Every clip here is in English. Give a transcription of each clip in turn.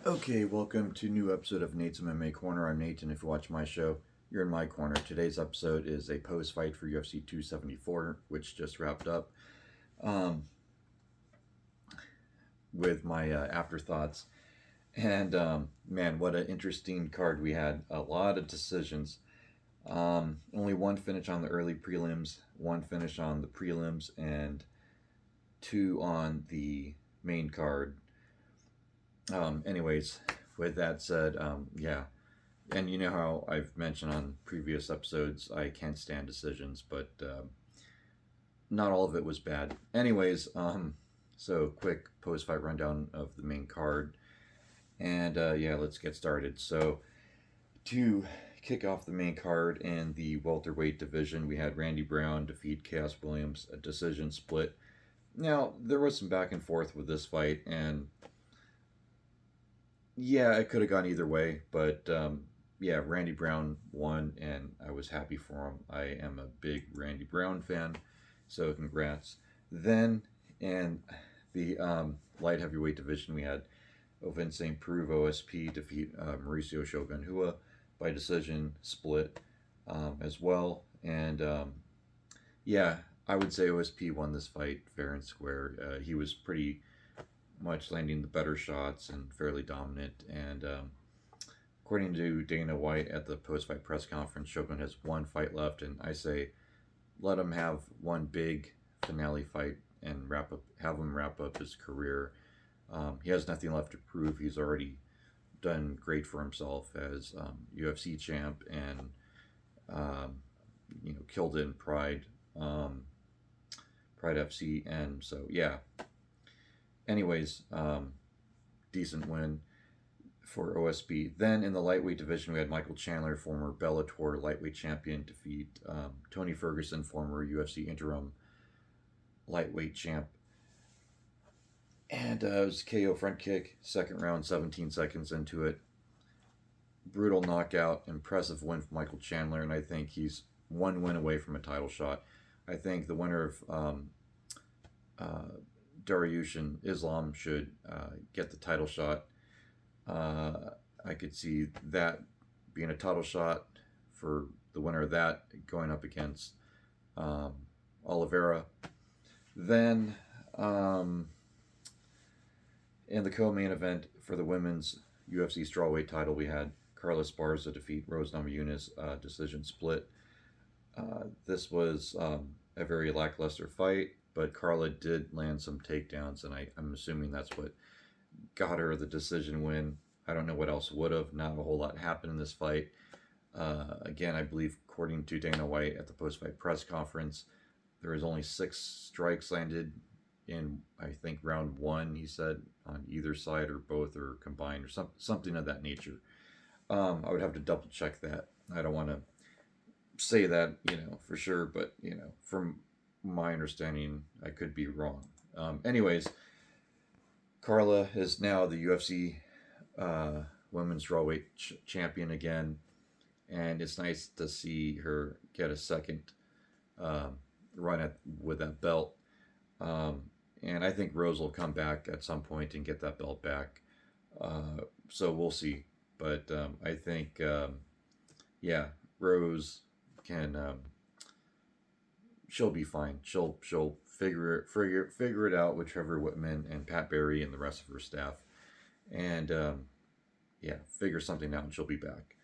Okay, welcome to a new episode of Nate's MMA Corner. I'm Nate, and if you watch my show, you're in my corner. Today's episode is a post-fight for UFC 274, which just wrapped up, um, with my afterthoughts. And man, what an interesting card we had. A lot of decisions. Only one finish on the early prelims, one finish on the prelims, and two on the main card. Anyways, with that said, yeah. And you know how I've mentioned on previous episodes, I can't stand decisions, but not all of it was bad. Anyways, so quick post fight rundown of the main card. And yeah, let's get started. So, to kick off the main card in the welterweight division, we had Randy Brown defeat Chaos Williams, a decision split. Now, there was some back and forth with this fight, and yeah, it could have gone either way, but yeah, Randy Brown won, and I was happy for him. I am a big Randy Brown fan, so congrats. Then, in the light heavyweight division, we had Ovin St. Preux OSP defeat Mauricio Shogun Hua by decision split as well. And yeah, I would say OSP won this fight fair and square. He was pretty much landing the better shots and fairly dominant. And according to Dana White at the post-fight press conference, Shogun has one fight left, and I say let him have one big finale fight and have him wrap up his career. He has nothing left to prove. He's already done great for himself as UFC champ and killed it in Pride FC, and so yeah. Anyways, decent win for OSP. Then in the lightweight division, we had Michael Chandler, former Bellator lightweight champion, defeat Tony Ferguson, former UFC interim lightweight champ. And it was KO front kick, second round, 17 seconds into it. Brutal knockout, impressive win for Michael Chandler, and I think he's one win away from a title shot. I think the winner of Dariush and Islam should get the title shot. I could see that being a title shot for the winner of that going up against Oliveira. Then in the co-main event for the women's UFC strawweight title, we had Carla Esparza defeat Rose Namajunas decision split. This was a very lackluster fight, but Carla did land some takedowns, and I'm assuming that's what got her the decision win. I don't know what else would have. Not a whole lot happened in this fight. Again, I believe, according to Dana White at the post-fight press conference, there was only 6 strikes landed in, I think, round 1, he said, on either side or both or combined or something of that nature. I would have to double check that. I don't want to say that, for sure, but, from my understanding, I could be wrong. Anyways, Carla is now the UFC women's strawweight champion again, and it's nice to see her get a second run with that belt. And I think Rose will come back at some point and get that belt back. So we'll see. But I think, yeah, Rose can. She'll be fine. She'll figure it out with Trevor Whitman and Pat Barry and the rest of her staff, and yeah, figure something out, and she'll be back.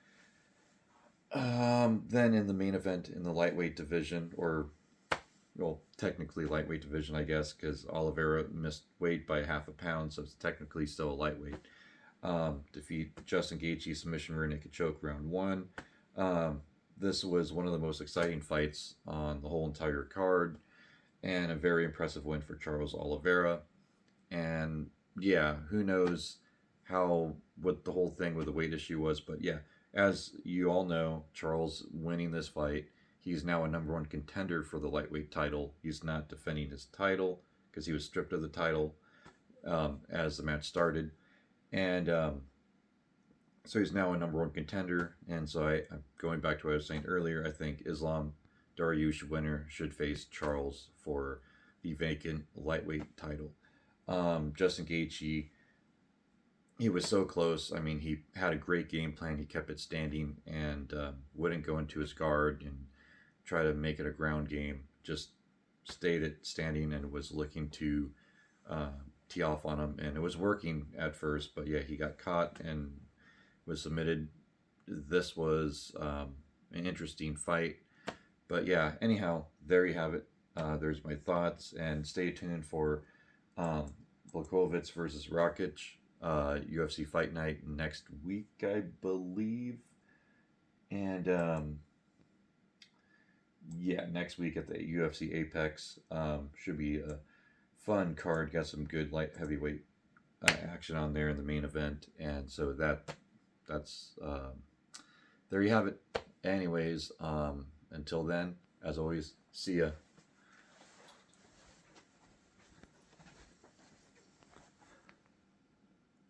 Then in the main event in the lightweight division, or well, technically lightweight division, I guess, because Oliveira missed weight by half a pound, so it's technically still a lightweight. Defeat Justin Gaethje submission rear naked choke round 1. This was one of the most exciting fights on the whole entire card, and a very impressive win for Charles Oliveira. And yeah, who knows what the whole thing with the weight issue was, but yeah, as you all know, Charles winning this fight, he's now a number 1 contender for the lightweight title. He's not defending his title because he was stripped of the title as the match started, and so he's now a number 1 contender. And so I'm going back to what I was saying earlier. I think Islam Dariush winner should face Charles for the vacant lightweight title. Justin Gaethje he was so close. I mean, he had a great game plan. He kept it standing and wouldn't go into his guard and try to make it a ground game. Just stayed it standing and was looking to uh, tee off on him, and it was working at first. But yeah, he got caught and was submitted. This was an interesting fight. But yeah, anyhow, there you have it. There's my thoughts, and stay tuned for um, Blachowicz versus Rakic, UFC Fight Night next week, I believe. And yeah, next week at the UFC Apex should be a fun card. Got some good light heavyweight action on there in the main event, and so that's there you have it. Anyways, until then, as always, see ya.